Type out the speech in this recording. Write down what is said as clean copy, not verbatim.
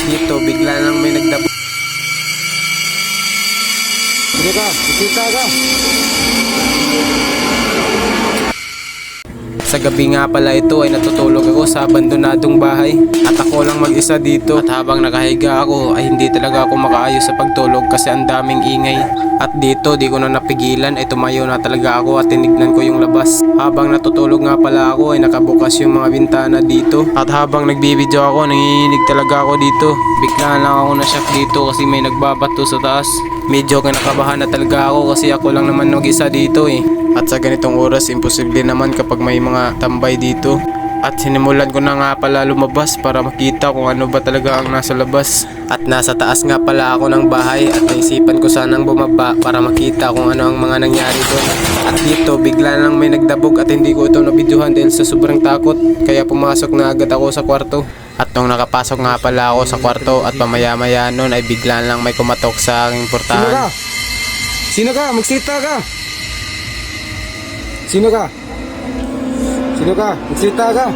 dito bigla lang may nagdabog. Sino ka? Bisita ka? Sa gabi nga pala ito ay natutulog ako sa abandonadong bahay at ako lang mag-isa dito, at habang nakahiga ako ay hindi talaga ako makaayos sa pagtulog kasi ang daming ingay. At dito di ko na napigilan ay tumayo na talaga ako at tinignan ko yung labas. Habang natutulog nga pala ako ay nakabukas yung mga bintana dito, at habang nagbibideo ako nanginginig talaga ako dito. Bigla lang ako na-shock dito kasi may nagbabato sa taas. Medyo kinakabahan na talaga ako kasi ako lang naman mag-isa dito eh. At sa ganitong oras, imposible naman kapag may mga tambay dito. At sinimulan ko na nga pala lumabas para makita kung ano ba talaga ang nasa labas. At nasa taas nga pala ako ng bahay at naisipan ko sanang bumaba para makita kung ano ang mga nangyari doon. At dito, bigla lang may nagdabog at hindi ko ito nabidyohan dahil sa sobrang takot. Kaya pumasok na agad ako sa kwarto. At nung nakapasok nga pala ako sa kwarto at pamaya-maya nun ay bigla lang may kumatok sa aking Sino ka? portahan. Sino ka? Magsita ka? Sino ka? Sino ka? Magsita ka?